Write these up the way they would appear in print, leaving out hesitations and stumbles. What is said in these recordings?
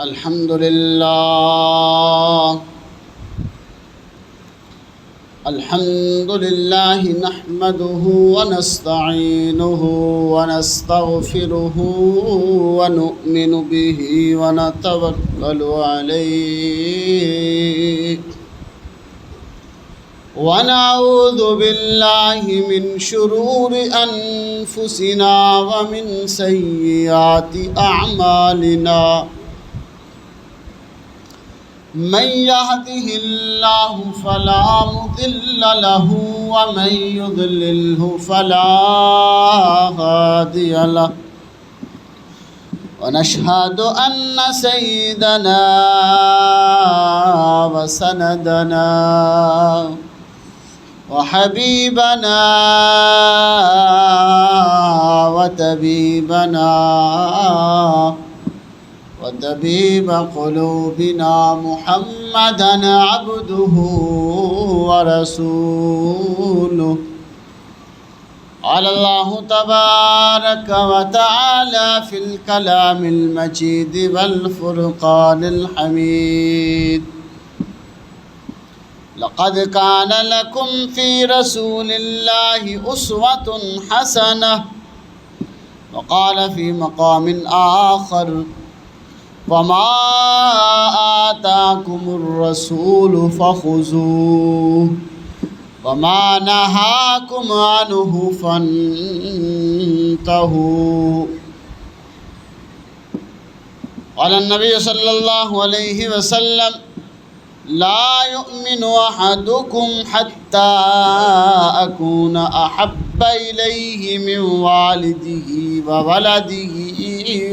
الحمد لله نحمده ونستعينه ونستغفره ونؤمن به ونتوكل عليه ونعوذ بالله من شرور أنفسنا ومن سيئات أعمالنا من يهده الله فلا مضل له ومن يضلله فلا هادي له ونشهد أن سيدنا وسندنا وحبيبنا وطبيبنا وطبيب قلوبنا محمدا عبده ورسوله قال الله تبارك وتعالى في الكلام المجيد والفرقان الحميد لقد كان لكم في رسول الله أسوة حسنة وقال في مقام آخر وما آتاكم الرسول فخذوه وما نهاكم عنه فانتهوا قال النبي صلى الله عليه وسلم لا يؤمن أحدكم حتى أكون أحب إليه من والده وولده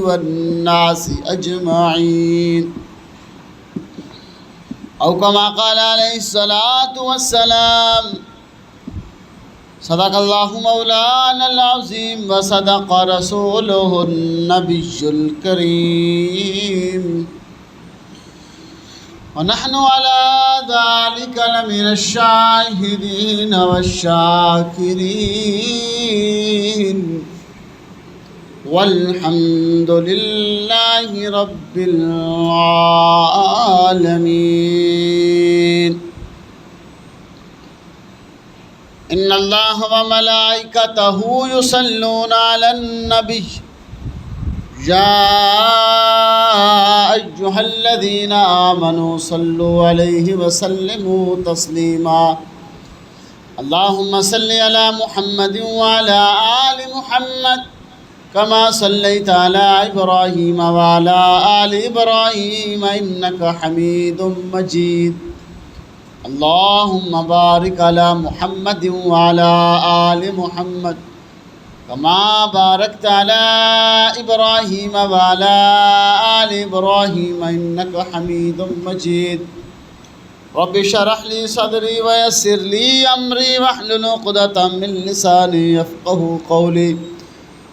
والناس أجمعين أو كما قال عليه الصلاة والسلام صدق الله مولانا العظيم وصدق رسوله النبي الكريم ونحن على ذلك لمن الشاهدين والشاكرين والحمد لله رب العالمين إن الله وملائكته يصلون على النبي يا أيها الذين آمنوا صلوا عليه وسلموا تسليما اللهم صل على محمد وعلى آل محمد كما صليت على إبراهيم وعلى آل إبراهيم إنك حميد مجيد اللهم بارك على محمد وعلى آل محمد كما باركت على إبراهيم وعلى آل إبراهيم إنك حميد مجيد رب اشرح لي صدري ويسر لي أمري واحلل عقدة من لساني يفقهوا قولي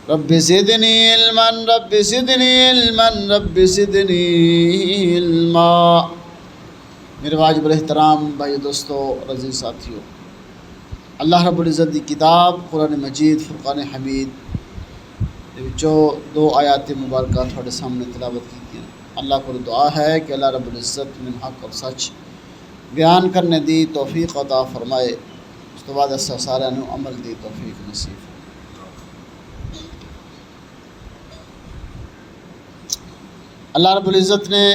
رب زدني علما رب زدنی علما رب زدنی علما۔ میرے واجب الاحترام بھائی دوستو اور عزیز ساتھیو، اللہ رب العزت دی کتاب قرآن مجید فرقان حمید جو دو آیات مبارکہ تھوڑے سامنے تلاوت کی ہیں۔ اللہ کو دعا ہے کہ اللہ رب العزت من حق اور سچ بیان کرنے دی توفیق عطا فرمائے، اس تو بعد اس سارے نو عمل دی توفیق نصیب۔ اللہ رب العزت نے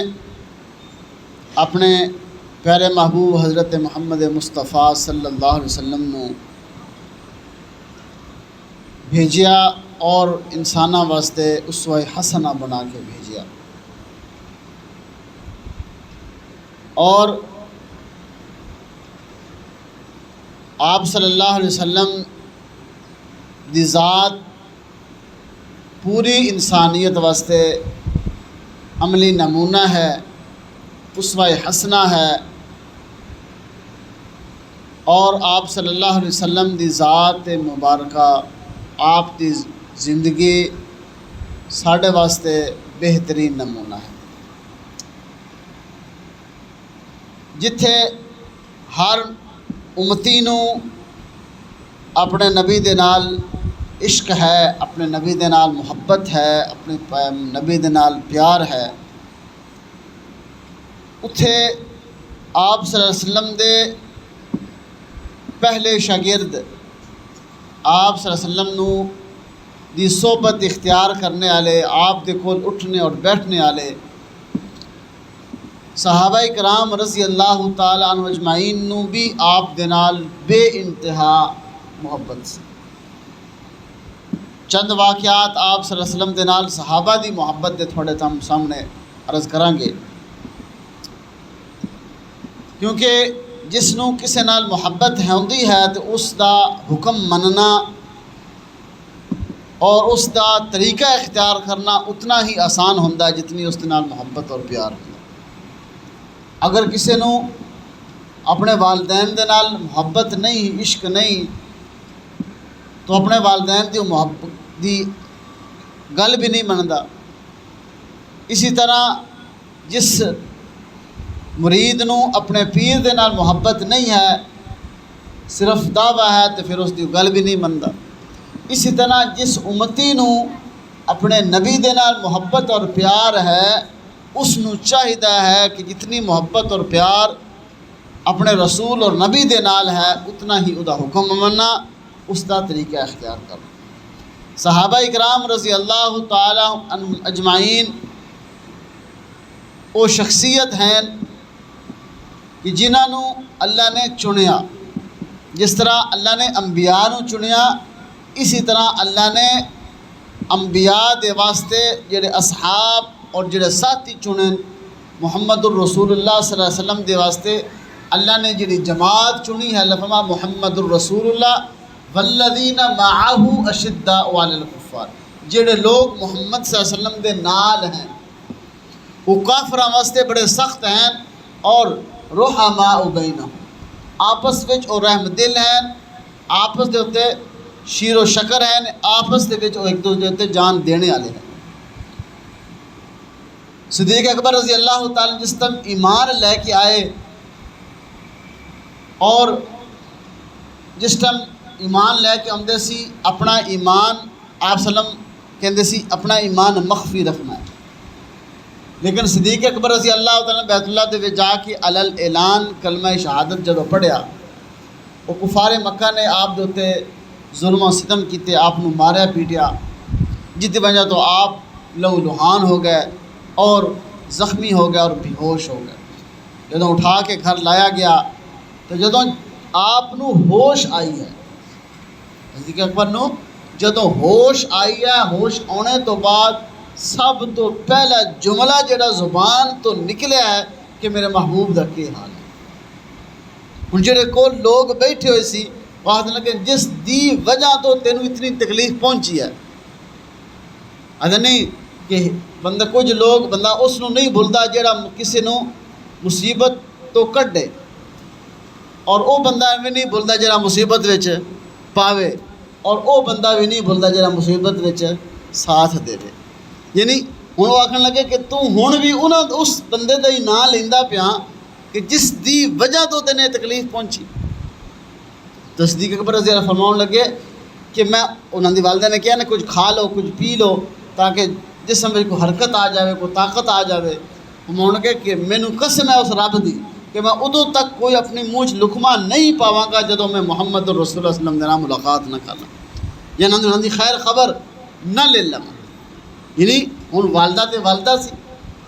اپنے پیارے محبوب حضرت محمد مصطفیٰ صلی اللہ علیہ وسلم نو بھیجیا اور انساناں واسطے اسوہ حسنہ بنا کے بھیجیا، اور آپ صلی اللہ علیہ وسلم دی ذات پوری انسانیت واسطے عملی نمونہ ہے، اسوہ حسنہ ہے، اور آپ صلی اللہ علیہ وسلم دی ذات مبارکہ آپ دی زندگی ساڈے واسطے بہترین نمونہ ہے، جتھے ہر امتی نو اپنے نبی دے نال عشق ہے، اپنے نبی دے نال محبت ہے، اپنے نبی دے نال پیار ہے، اتھے آپ صلی اللہ علیہ وسلم دے پہلے شاگرد آپ صلی اللہ علیہ وسلم نو دی صحبت اختیار کرنے والے، آپ دے کول اٹھنے اور بیٹھنے والے صحابہ کرام رضی اللہ تعالی عنہ اجمعین نو بھی آپ دے نال بے انتہا محبت سے۔ چند واقعات آپ صلی اللہ علیہ وسلم دے نال صحابہ دی محبت دے تھوڑے تم سامنے عرض کریں گے، کیونکہ جس نو کسے نال محبت ہوندی ہے تو اس دا حکم مننا اور اس دا طریقہ اختیار کرنا اتنا ہی آسان ہوندا ہے جتنی اس دے نال محبت اور پیار ہوندا۔ اگر کسی نو اپنے والدین دے نال محبت نہیں، عشق نہیں، تو اپنے والدین دی محبت دی گل بھی نہیں مندا۔ اسی طرح جس مرید نو اپنے پیر دے نال محبت نہیں ہے، صرف دعویٰ ہے، تو پھر اس دی گل بھی نہیں مندا۔ اسی طرح جس امتی نو اپنے نبی دے نال محبت اور پیار ہے، اس نو چاہیدہ ہے کہ جتنی محبت اور پیار اپنے رسول اور نبی دے نال ہے، اتنا ہی ادا حکم مننا، اس دا طریقہ اختیار کرنا۔ صحابہ اکرام رضی اللہ تعالی عنہم اجمعین وہ شخصیت ہیں کہ جنہاں نو اللہ نے چنیا، جس طرح اللہ نے انبیاء نو چنیا، اسی طرح اللہ نے انبیاء دے واسطے جڑے اصحاب اور جڑے ساتھی چنن، محمد الرسول اللہ صلی اللہ علیہ وسلم دے واسطے اللہ نے جڑی جماعت چنی ہے، لفظ محمد الرسول اللہ والذین معہ اشداء علی الکفار، جڑے لوگ محمد صلی اللہ علیہ وسلم دے نال ہیں وہ کافراں واسطے بڑے سخت ہیں اور رحماء بینہم، آپس وچ وہ رحم دل ہیں، آپس دے اتے شیر و شکر ہیں، آپس دے وچ وہ ایک دوسرے اتے جان دینے والے ہیں۔ صدیق اکبر رضی اللہ تعالی جس تم ایمان لے کے آئے اور جس ٹائم ایمان لے کے آمدے سی، اپنا ایمان آپ سلم کہندے سی اپنا ایمان مخفی رکھنا ہے، لیکن صدیق اکبر رضی اللہ تعالیٰ بیت اللہ دے وچ جا کے علل اعلان کلمہ شہادت جدو پڑھیا، وہ کفار مکہ نے آپ دے تے ظلم و ستم کیتے، آپ نو ماریا پیٹیا، جس دی وجہ تو آپ لہو لہان ہو گئے اور زخمی ہو گئے اور بے ہوش ہو گئے۔ جدوں اٹھا کے گھر لایا گیا تو جدوں آپ نو ہوش آئی ہے، صدیق اکبر نو جدوں ہوش آئی ہے، ہوش آنے تو بعد سب تو پہلا جملہ جڑا زبان تو نکلیا ہے کہ میرے محبوب دا کی حال ہے۔ ہن جڑے کول لوگ بیٹھے ہوئے سی وہ آخدے لگے جس دی وجہ تو تینوں اتنی تکلیف پہنچی ہے، آدھے نہیں کہ بندہ کچھ لوگ بندہ اس نو نہیں بھولتا جڑا کسی نو مصیبت تو کڈے، اور او بندہ بھی نہیں بھولتا جڑا مصیبت وچ پاوے، اور او بندہ بھی نہیں بھولتا جڑا مصیبت وچ ساتھ دے۔ یعنی ہن وہ آکھن لگے کہ تو ہن بھی اس بندے دا ہی نام لیندا پیا کہ جس دی وجہ تو تینے تکلیف پہنچی۔ صدیق اکبر رضی اللہ فرماؤں لگے کہ میں انہاں دی والدہ نے کہا نا کچھ کھا لو کچھ پی لو تاکہ جسم میں کوئی حرکت آ جاوے، کوئی طاقت آ جاوے۔ فرماؤں لگے کہ مینو قسم ہے اس رب دی کہ میں ادو تک کوئی اپنی منہ لکما نہیں پاواں گا جدوں میں محمد الرسول اللہ صلی اللہ علیہ وسلم دے نال ملاقات نہ کر لوں، یعنی انہاں دی خیر خبر نہ لے لواں۔ یعنی ہن والدہ تے والدہ سی،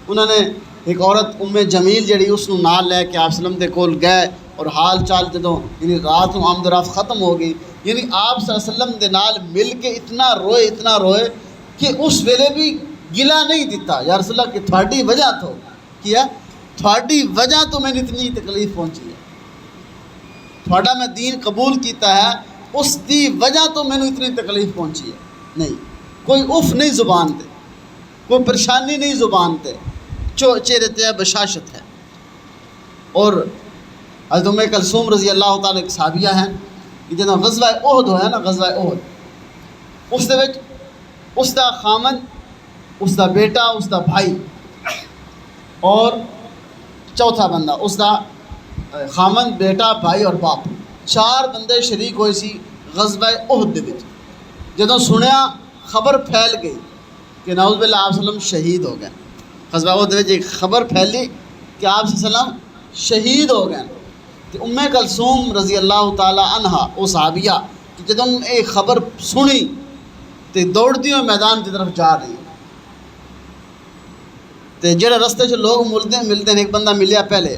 انہوں نے ایک عورت ام جمیل جڑی اس نو نال لے کے آپ وسلم دے کول گئے اور حال چال جدوں یعنی رات نو آمد و رفت ختم ہو گئی، یعنی آپ صلی اللہ علیہ وسلم دے نال مل کے اتنا روئے کہ اس ویلے بھی گلا نہیں دیتا، یا رسول اللہ کہ تھوڑی وجہ تو کیا تھوڑی وجہ تو میں نے اتنی تکلیف پہنچی ہے، تھوڑا میں دین قبول کیتا ہے اس دی وجہ تو میں نے اتنی تکلیف پہنچی ہے۔ نہیں کوئی اف نہیں زبان تے، کوئی پریشانی نہیں زبان تے، چہرے تے بشاشت ہے۔ اور حضرت ام کلثوم رضی اللہ تعالیٰ ایک صحابیہ ہیں کہ جدوں غزوہ احد ہویا نا، غزوہ احد اس دے وچ اس دا خامن، اس دا بیٹا، اس دا بھائی اور چوتھا بندہ، اس دا خامن، بیٹا، بھائی اور باپ، 4 بندے شریک ہوئے سی غزوہ احد دے وچ۔ جدوں سنیا خبر پھیل گئی کہ نعوذ باللہ آپ وسلم شہید ہو گئے، غزوہ احد دے وچ ایک خبر پھیلی کہ آپ صلی اللہ علیہ وسلم شہید ہو گئے. تو ام کلثوم رضی اللہ تعالی عنہا وہ صحابیہ کہ جدوں یہ خبر سنی تو دوڑتی ہوئے میدان کی طرف جا رہی. تو جڑے رستے سے لوگ ملتے ہیں ایک بندہ ملیا پہلے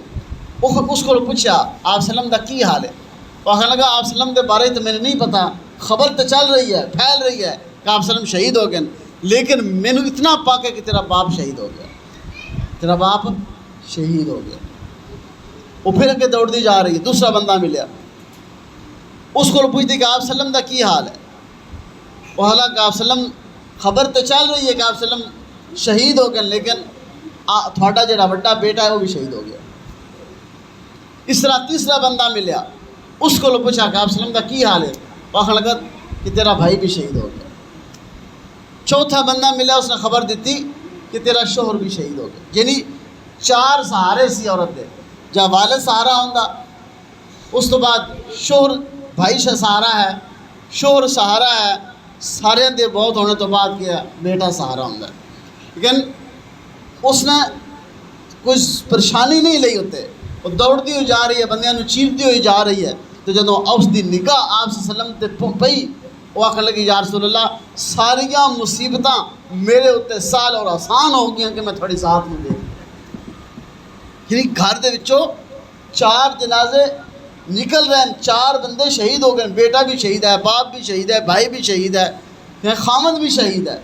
اس کو پوچھا آپ وسلم کا کی حال ہے. وہ آخر لگا آپ وسلم کے بارے تو میں نے نہیں پتا, خبر تو چل رہی ہے پھیل رہی ہے کہ آپ وسلم شہید ہو گئے, لیکن مینو اتنا پاک ہے کہ تیرا باپ شہید ہو گیا, تیرا باپ شہید ہو گیا. وہ پھر اگے دوڑتی جا رہی ہے. دوسرا بندہ ملیا, اس کو پوچھتی کہ آپ وسلم کا کی حال ہے. وہ حالانکہ آپ وسلم خبر تو چل رہی ہے کہ آپ وسلم شہید ہو گئے, لیکن تھوڑا جڑا بڑا بیٹا ہے وہ بھی شہید ہو گیا. اس طرح تیسرا بندہ ملیا, اس کو پوچھا کہ آپ وسلم کا کی حال ہے. وہ آخر لگا کہ تیرا بھائی بھی شہید ہو گیا. چوتھا بندہ ملا, اس نے خبر دیتی کہ تیرا شوہر بھی شہید ہو گیا. یعنی 4 سہارے سی عورت دے. جب والد سہارا ہوندا, اس تو بعد شوہر بھائی سہارا ہے, شوہر سہارا ہے, سارے دے بہت ہونے تو بعد کیا بیٹا سہارا ہوندا. لیکن اس نے کوئی پریشانی نہیں لئی ہوتے, وہ دوڑتی ہوئی جا رہی ہے, بندیاں نو چیرتی ہوئی جا رہی ہے. تو جدوں اس دی نگاہ آپ صلی اللہ علیہ وسلم تے پئی, وہ آخر لگی یا رسول اللہ ساریاں مصیبتاں میرے اتنے سال اور آسان ہو گئی کہ میں تھوڑی ساتھ میں دے. یعنی گھر دے وچوں 4 جنازے نکل رہے ہیں, 4 بندے شہید ہو گئے, بیٹا بھی شہید ہے, باپ بھی شہید ہے, بھائی بھی شہید ہے, خامد بھی شہید ہے.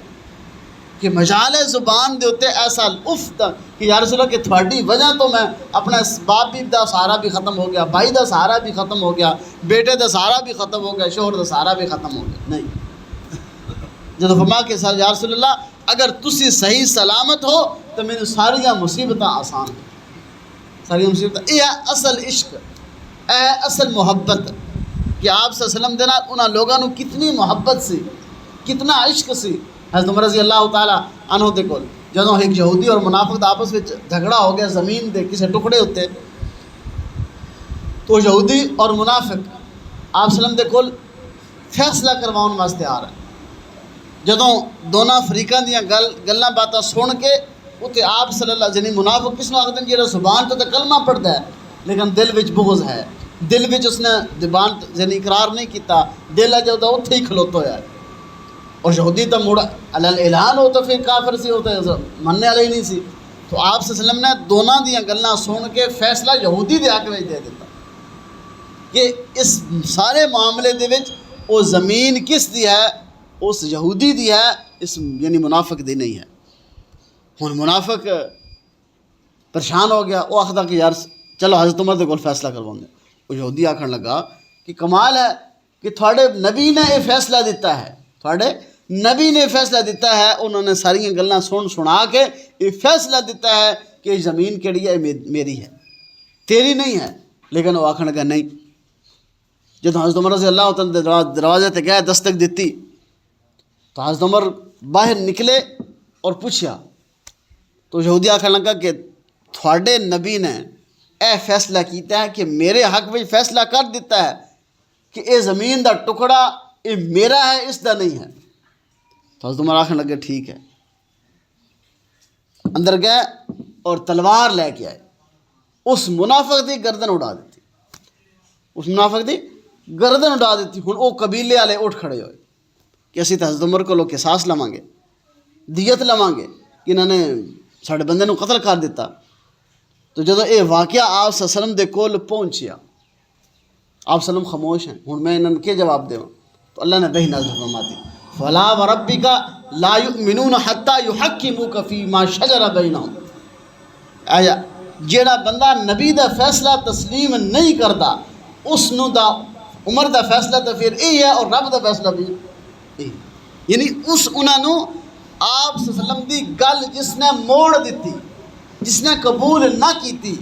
کہ مجال زبان دے ہوتے ایسا لطف کہ یا رسول اللہ کہ تھوڑی وجہ تو میں اپنا باپ بھی دا سہارا بھی ختم ہو گیا, بھائی دا سہارا بھی ختم ہو گیا, بیٹے دا سہارا بھی ختم ہو گیا, شوہر دا سہارا بھی ختم ہو گیا. نہیں, جب فرما کے ساتھ یا رسول اللہ اگر تسی صحیح سلامت ہو تو میری ساریاں مصیبتاں آسان ہیں. ساریاں مصیبتاں یہ ہے اصل عشق, اے اصل محبت کہ آپ صلی اللہ علیہ وسلم دے نال انہاں لوگاں نو کتنی محبت سی, کتنا عشق سی. حضرت عمر رضی اللہ تعالیٰ عنہ دے کول جدوں ایک یہودی اور منافق دا آپس میں جھگڑا ہو گیا زمین دے کسے ٹکڑے ہوتے, تو یہودی اور منافق آپ صلی اللہ علیہ وسلم دے کول فیصلہ کرواؤن واسطے آ رہا ہے. جدوں دونوں فریقاں دیاں گلاں باتاں سن کے اتنے آپ صلی اللہ علیہ وسلم منافق کس نو آخدے جہاں زبان تو کلمہ پڑھتا ہے لیکن دل وچ بغض ہے, دل وچ اس نے زبان یعنی اقرار نہیں کیتا, دل ہے جو اتھے ہی کھلوتا ہوا ہے. اور یہودی تو مڑ اعلان ہو تو پھر کافر سی ہوتا ہے, مننے والے ہی نہیں سی. تو آپ صلی اللہ علیہ وسلم نے دونوں دیاں گلاں سن کے فیصلہ یہودی دے حق وچ دے دیتا کہ اس سارے معاملے دے وچ وہ زمین کس دی ہے, اس یہودی دی ہے, اس یعنی منافق دی نہیں ہے. ہن منافق پریشان ہو گیا, وہ آخدا کہ یار چلو حضرت عمر دے کول فیصلہ کرواؤں گے. وہ یہودی آکھن لگا کہ کمال ہے کہ تھوڑے نبی نے یہ فیصلہ دیتا ہے, تھوڑے نبی نے فیصلہ دیتا ہے, انہوں نے ساری گلاں سنا کے یہ فیصلہ دیتا ہے کہ زمین کیڑی ہے میری ہے تیری نہیں ہے. لیکن وہ آکھن لگا نہیں. جب حضرت عمر رضی اللہ تعالیٰ دروازے تے گئے دستک دیتی تو حضرت عمر باہر نکلے اور پوچھا, تو یہودی آکھن لگا کہ تھوڑے نبی نے اے فیصلہ کیتا ہے کہ میرے حق میں فیصلہ کر دیتا ہے کہ اے زمین دا ٹکڑا اے میرا ہے, اس دا نہیں ہے. تو حضرت عمر آکھن لگے ٹھیک ہے. اندر گئے اور تلوار لے کے آئے, اس منافق دی گردن اڑا دیتی, اس منافق دی گردن اڑا دیتی. ہن وہ قبیلے والے اٹھ کھڑے ہوئے کہ اسی تو حضرت عمر کو قصاص لواں گے, دیت لواں گے کہ انہوں نے ساڈے بندے نو قتل کر دیتا. تو جدو یہ واقعہ آپ صلی اللہ علیہ وسلم دے کول پہنچیا, آپ صلی اللہ علیہ وسلم خاموش ہیں. ہن میں انہوں نے کیا جواب دیواں؟ تو اللہ نے وحی نازل فرماتی فلا وربک لا یؤمنون حتی یحکموک فیما شجر بینہم. آیا جیڑا بندہ نبی دا فیصلہ تسلیم نہیں کرتا اس نو دا عمر دا فیصلہ تو پھر یہی ہے, اور رب دا فیصلہ بھی یہی. یعنی اس انہوں نے آپ صلی اللہ علیہ وسلم دی گل جس نے موڑ دیتی, جس نے قبول نہ کیتی.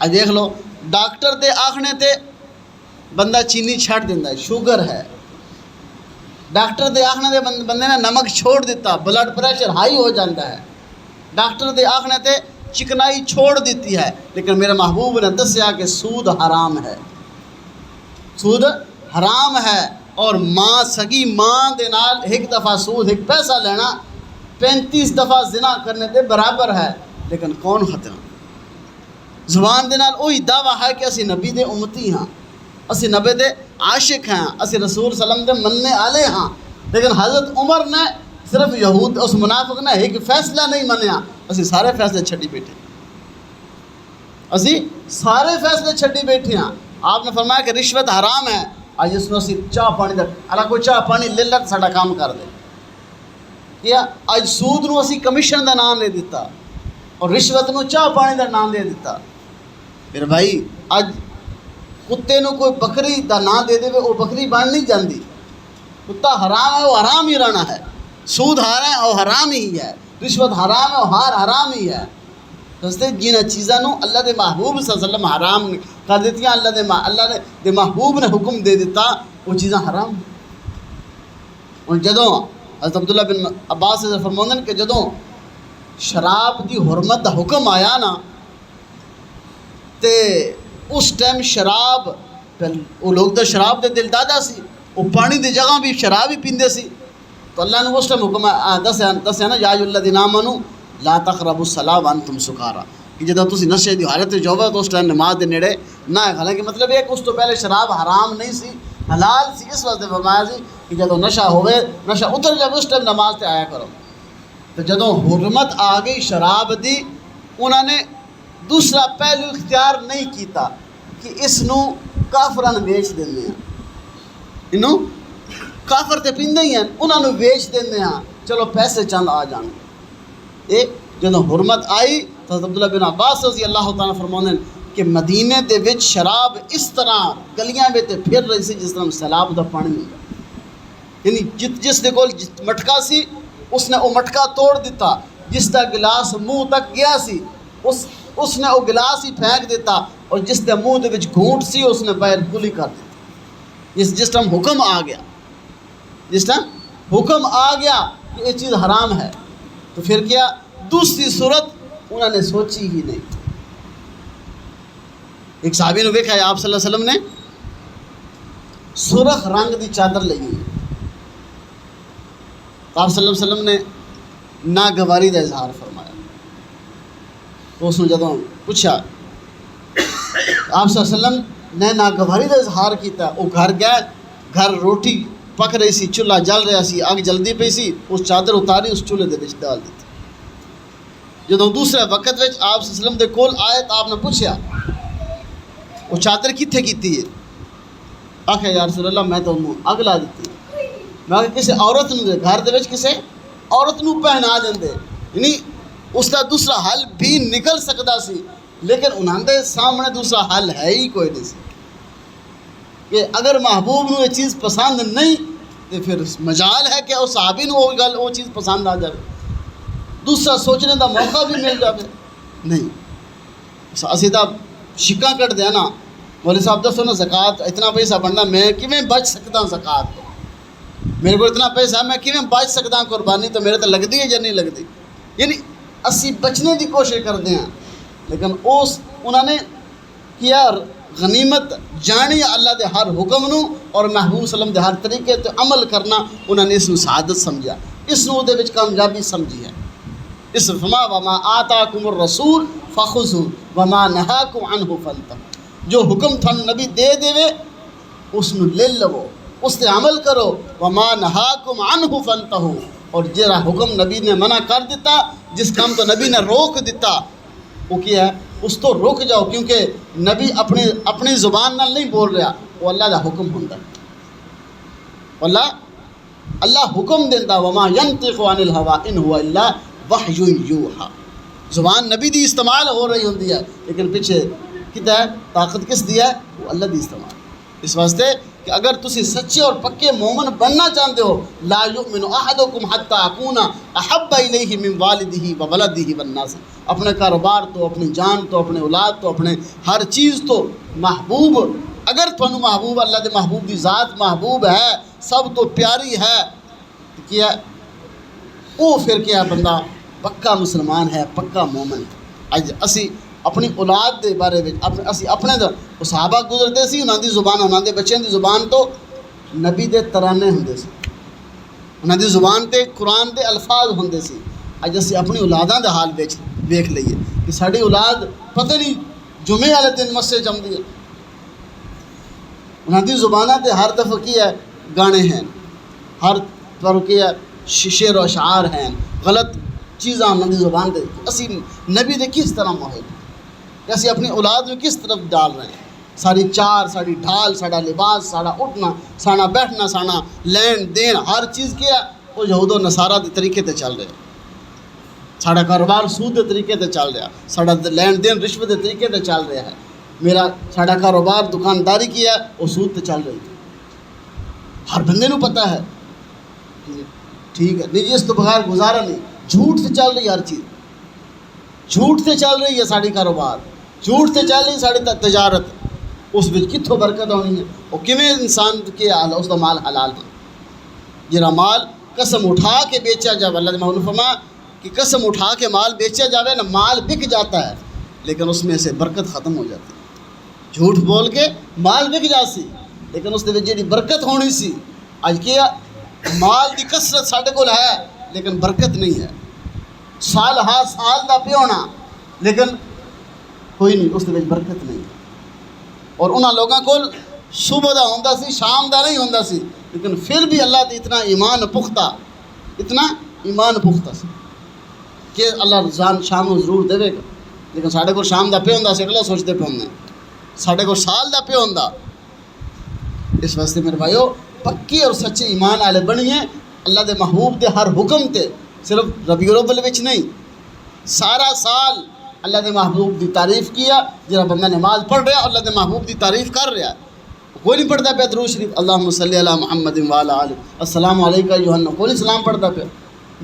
اج دیکھ لو ڈاکٹر دے آکھنے تے بندہ چینی چھڑ دینا ہے, شوگر ہے. ڈاکٹر دے آکھنے تے بندے نے نمک چھوڑ دیتا, بلڈ پریشر ہائی ہو جاتا ہے. ڈاکٹر دے آکھنے تے چکنائی چھوڑ دیتی ہے. لیکن میرے محبوب نے دسیا کہ سود حرام ہے, سود حرام ہے. اور ماں سگی ماں دے نال ایک دفعہ سود ایک پیسہ لینا 35 دفعہ زنا کرنے دے برابر ہے. لیکن کون ختم زبان دے نال وہی دعویٰ ہے کہ اسی نبی دے امتی ہاں، اسی نبی دے عاشق ہیں، اسی رسول صلی اللہ علیہ وسلم دے مننے والے ہاں، لیکن حضرت عمر نے صرف یہود اس منافق نے ایک فیصلہ نہیں منیا، اسی سارے فیصلے چھڈی بیٹھے، اسی سارے فیصلے چھڈی بیٹھے ہیں۔ آپ نے فرمایا کہ رشوت حرام ہے، آج اس میں اسی چاہ پانی دا اللہ کوئی چاہ پانی لے لت ساڈا کام کر دے کیا، اج سود نو اسی کمیشن دا نام دے دیتا اور رشوت نو چاہ پانی دا نام دے دیتا۔ پھر بھائی اج کتے نو کوئی بکری دا نام دے دے وہ بکری بن نہیں جاندی، کتا حرام ہے وہ حرام ہی رہنا ہے، سود حرام ہے وہ حرام ہی ہے، رشوت حرام ہے وہ حرام ہی ہے۔ دستے جنہ چیزاں نو اللہ دے محبوب صلی اللہ علیہ وسلم حرام کر دیتی، اللہ دے محبوب نے حکم دے دیتا، وہ چیزاں حرام ہیں۔ اور جدوں حضرت عبداللہ بن عباس سے فرماندے کہ جدوں شراب دی حرمت دا حکم آیا نا تے اس ٹائم شراب وہ لوگ تو شراب دے دل دادا سی، وہ پانی دی جگہ بھی شراب ہی پیندے سی، تو اللہ نے اس ٹائم حکم دسیا نا یا ایھا الذین آمنوا لا تقربوا الصلاۃ وانتم سکارا، کہ جدوں تسی نشے دی حالت وچ ہووے تو اس ٹائم نماز دے نیڑے نہ ہے۔ حالانکہ مطلب یہ کہ اس تو پہلے شراب حرام نہیں سی، حلال سی، اس واسطے فرمایا سی کہ جدوں نشہ ہوئے، نشہ اتر جائے اس ٹائم نماز تے آیا کرو۔ تو جدوں حرمت آ گئی شراب دی، انہوں نے دوسرا پہلو اختیار نہیں کیتا کہ اس نو کافراں ویچ دیندے ہیں، انہوں کافر تے پیندے ہی ہیں، انہوں نے ویچ دیندے ہیں، چلو پیسے چند آ جان۔ ایک جدوں حرمت آئی تو حضرت عبداللہ بن عباس رضی اللہ تعالیٰ فرماندے ہیں کہ مدینے دے وچ شراب اس طرح گلیاں میں تے پھر رہی سی جس طرح سیلاب دا پانی ہوندا، یعنی جس دے کول مٹکا سی اس نے وہ مٹکا توڑ دیتا، جس دا گلاس منہ تک گیا سی اس نے وہ گلاس ہی پھینک دیتا، اور جس دے منہ دے وچ گھونٹ سی اس نے باہر کھلی کر دیتا۔ جس ٹائم حکم آ گیا، جس ٹائم حکم آ گیا کہ یہ چیز حرام ہے، تو پھر کیا دوسری صورت انہوں نے سوچی ہی نہیں۔ ایک صحابی نے دیکھا ہے آپ صلی اللہ علیہ وسلم نے سرخ رنگ دی چادر لئی ہوئی، آپ صلی اللہ علیہ وسلم نے ناگواری کا اظہار فرمایا، تو اس نے جدوں پوچھا آپ صلی اللہ علیہ وسلم نے ناگواری کا اظہار کیتا، وہ گھر گئے، گھر روٹی پک رہی سی، چولہا جل رہا سی، اگ جلدی پئی سی، اس چادر اتاری اس چولہے دے وچ ڈال دیتی۔ جدوں دوسرے وقت وچ آپ صلی اللہ علیہ وسلم دے کول آئے تو آپ نے پوچھا وہ چادر کتھے کیتی ہے؟ آکھیا یا رسول اللہ میں تو اگ لا دیتی، میں کسی عورت نو دے گھر دے وچ کسی عورت نو پہنا دیندے، یعنی اس کا دوسرا حل بھی نکل سکتا سی، لیکن انہوں دے سامنے دوسرا حل ہے ہی کوئی نہیں سی کہ اگر محبوب نو یہ چیز پسند نہیں تو پھر مجال ہے کہ وہ صحابی نو وہ چیز پسند آ جائے، دوسرا سوچنے دا موقع بھی مل جائے۔ نہیں اسی تو شکاں کٹ دیا نا، مولوی صاحب دسو نا زکوٰۃ اتنا پیسہ بننا میں کیویں بچ سکتا ہوں، زکوٰۃ تو میرے کو اتنا پیسہ ہے میں کیویں بچ سکتا ہوں، قربانی تو میرے تو لگتی ہے یا نہیں لگتی، یعنی اسی بچنے کی کوشش کرتے ہیں، لیکن انہوں نے کیا غنیمت جانی اللہ دے ہر حکم نو اور محبوب صلی اللہ علیہ وسلم دے ہر طریقے تے عمل کرنا، انہوں نے اس نو سعادت سمجھا، اس نو دے وچ کامیابی سمجھی ہے۔ اس فما وما آتاکم الرسول فخذوا وما نہاکم عنہ فانتہوا، جو حکم تھن نبی دے دے اس نو لے لو، اس تے عمل کرو، وما نہاکم عنہ فانتہوا، اور جہاں حکم نبی نے منع کر دیتا، جس کام تو نبی نے روک دیتا وہ کیا ہے اس تو رک جاؤ، کیونکہ نبی اپنی زبان نال نہیں بول رہا، وہ اللہ دا حکم ہوندا، اللہ حکم دینا، وما ينطق عن الهوى ان هو الا وحی یوحی، زبان نبی دی استعمال ہو رہی ہوندی ہے، لیکن پیچھے کتا ہے طاقت کس دی ہے؟ وہ اللہ دی استعمال۔ اس واسطے کہ اگر تسی سچے اور پکے مومن بننا چاہتے ہو، لا یؤمن احدکم حتی اکون احب الیہ من والدہ وولدہ والناس، اپنے کاروبار تو، اپنی جان تو، اپنے اولاد تو، اپنے ہر چیز تو محبوب، اگر تھانوں محبوب اللہ دے محبوب دی ذات محبوب ہے، سب تو پیاری ہے، کیا وہ پھر کیا بندہ پکا مسلمان ہے، پکا مومن ہے۔ اج اسی اپنی اولاد دے بارے اسی اپنے صحابہ گزرتے سی، انہاں دی زبان، انہاں دے بچیاں دی زبان تو نبی دے ترانے ہوندے سی، انہاں دی زبان تے قرآن دے الفاظ ہوندے سی۔ اج اسی اپنی اولاداں دے حال ویکھ لئیے کہ ساڈی اولاد پتہ نہیں جمعے والے دن مسجد جمدی ہے. انہوں دی زبانہ تے ہر دفعہ کی ہے گانے ہیں، ہر پر کی ہے شعر و اشعار ہیں، غلط چیزاں انہوں دی زبان دے. اسی نبی دے کس طرح محب کہ اسی اپنی اولاد میں کس طرف ڈال رہے ہیں. ساری چار، ساری ڈھال، ساڑا لباس، ساڑا اٹھنا، ساڑا بیٹھنا، ساڑا لین دین، ہر چیز کیا وہ یہود و نصارہ دے طریقے تے چل رہے ہیں. ساڑا کاروبار سود دے طریقے تے چل رہا، ساڑا لین دین رشوت دے طریقے تے چل رہا ہے. میرا ساڑا کاروبار دکانداری کیا وہ سود تے چل رہی ہے. ہر بندے نو پتہ ہے ٹھیک ہے نہیں، اس تو بغیر گزارا نہیں. جھوٹ سے چل رہی ہر چیز، جھوٹ سے چل رہی ہے ساڑی کاروبار، جھوٹ سے چل رہی ساڑی تجارت. اس وچ کتھوں برکت ہونی ہے؟ وہ کیویں انسان کے اس کا مال حلال ہے. جرا مال قسم اٹھا کے بیچا جائے، اللہ نے فرمایا کہ قسم اٹھا کے مال بیچا جاوے نا، مال بک جاتا ہے لیکن اس میں سے برکت ختم ہو جاتی ہے. جھوٹ بول کے مال بک جاسی لیکن اس دے وچ جڑی برکت ہونی سی، اج کیا مال دی کثرت ساڈے کول ہے لیکن برکت نہیں ہے. سال ہا سال دا پیونا لیکن کوئی نہیں، اس دے وچ برکت نہیں. اور انہاں لوگاں کول صبح دا ہوندا سی، شام دا نہیں ہوندا سی، لیکن پھر بھی اللہ تے اتنا ایمان پختہ، اتنا ایمان پختہ سی کہ اللہ رضان شام کو ضرور دے گا. لیکن ساڈے کول شام دا پہ ہوندا سی، اگلا سوچتے پہ ہوندے، ساڈے کول سال دا پہ ہوندا. اس واسطے میرے بھائیو پکی اور سچے ایمان والے بنیے. اللہ دے محبوب دے ہر حکم تے، صرف ربیع الاول وچ نہیں، سارا سال اللہ دے محبوب دی تعریف کیا. جہاں بندہ نماز پڑھ رہا اللہ دے محبوب دی تعریف کر رہا، کوئی نہیں پڑھتا پہ درود شریف اللہم صلی علی محمد وعلی آلہ السلام علیکہ ایھا النبی، کوئی نہیں سلام پڑھتا پہ.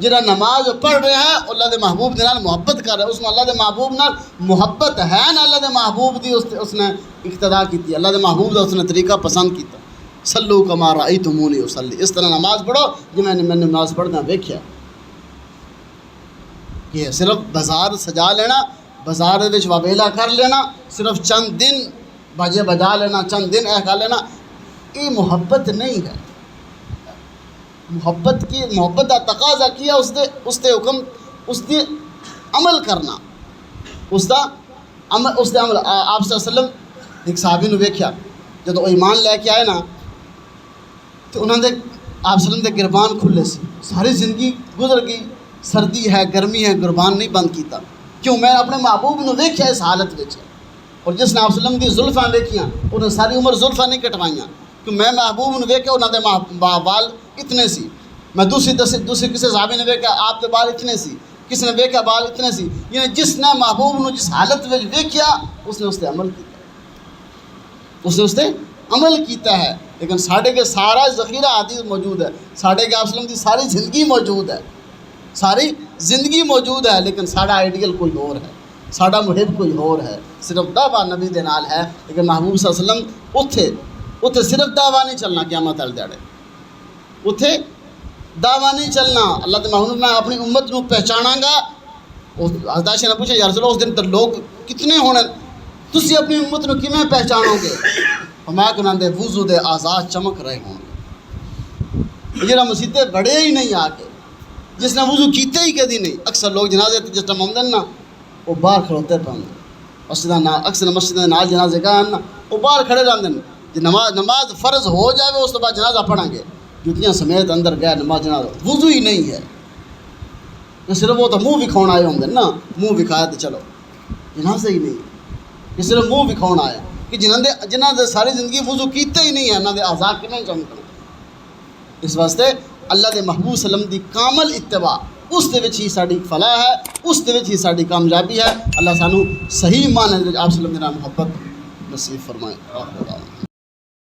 جہاں نماز پڑھ رہا ہے اللہ دے محبوب دے نال محبت کر رہا ہے، اس میں اللہ دے محبوب نال محبت ہے نا. اللہ دے محبوب دی اس نے اقتدا کی، اللہ دے محبوب دا اس نے طریقہ پسند کیتا. صلو کما رأیتمونی اصلی، اس طرح نماز پڑھو جو میں نے نماز پڑھنا ویکھیا. یہ صرف بازار سجا لینا، بازار وچ واویلا کر لینا، صرف چند دن باجے بجا لینا، چند دن کھا لینا، یہ محبت نہیں ہے. محبت کا تقاضا کیا اس دے حکم، اس دے عمل کرنا، اس دا عمل. آپ صلی اللہ علیہ وسلم ایک صحابی نو ویکھیا جدو ایمان لے کے آئے نا تو انہوں نے آپ صلی اللہ علیہ وسلم دے گربان کھلے سی. ساری زندگی گزر گئی، سردی ہے گرمی ہے، گربان نہیں بند کیتا. کیوں؟ میں اپنے محبوب نو ویکھیا اس حالت وچ. اور جس نے آپ صلی اللہ علیہ وسلم دی زلفاں ویکھیاں انہیں ساری عمر زلفاں نہیں کٹوائیاں، کہ میں محبوب نو ویکھیا انہوں دے بال اتنے سی. میں دوسری کسی صحابی نے ویکھیا آپ دے بال اتنے سی، کسی نے ویکھیا بال اتنے سی. یعنی جس نے محبوب نو جس حالت وچ ویکھیا اس نے اس تے عمل کیتا، اس نے اس تے عمل کیتا ہے. لیکن ساڑھے کے سارا ذخیرہ حدیث موجود ہے، ساڑھے کے آپ صلی اللہ علیہ وسلم دی ساری زندگی موجود ہے، ساری زندگی موجود ہے، لیکن ساڑھا آئیڈیل کوئی اور ہے، ساڑھا محب کوئی اور ہے. صرف دعویٰ نبی دے نال ہے، لیکن محبوب صلی اللہ علیہ وسلم اتھے صرف دعویٰ نہیں چلنا قیامت والے دیہڑے، اتھے دعویٰ نہیں چلنا. اللہ کے محبوب میں اپنی امت نو پہچانا گا. حضرت عائشہ نے پوچھا یا رسول اللہ اس دن تو لوگ کتنے ہونے، تسی اپنی امت نو کیویں پہچانو گے؟ فرمایا کہ انہوں دے وضو دے اعضاء چمک رہے ہوں گے. جہاں مسیطے بڑے ہی نہیں آ کے، جس نے وضو کیتے ہی کدی نہیں. اکثر لوگ جنازے جس ٹائم آتے ہیں نا وہ باہر کھڑوتے پہ اکثر مسجد نال جنازے کا نا وہ باہر کھڑے رہتے ہیں. جی نماز فرض ہو جائے اس کے بعد جنازہ پڑھیں گے، جتیاں سمیت اندر گئے نماز جنازہ، وضو ہی نہیں ہے. صرف وہ تو منہ وکھاؤن آئے ہوں گے نا، منہ وکھایا تو چلو، جنازہ ہی نہیں. یہ صرف منہ وکھاؤن آیا کہ جنہاں دے ساری زندگی وضو کیتے ہی نہیں ہے، انہاں دے اعضاء کیویں چمکنے. اس واسطے اللہ دے محبوب صلی اللہ علیہ وسلم دی کامل اتباع، اس دے وچ ہی ساڈی فلاح ہے، اس دے وچ ہی ساڈی کامیابی ہے. اللہ سانو صحیح معنی وچ آپ صلی اللہ علیہ وسلم دے نال محبت نصیب فرمائے.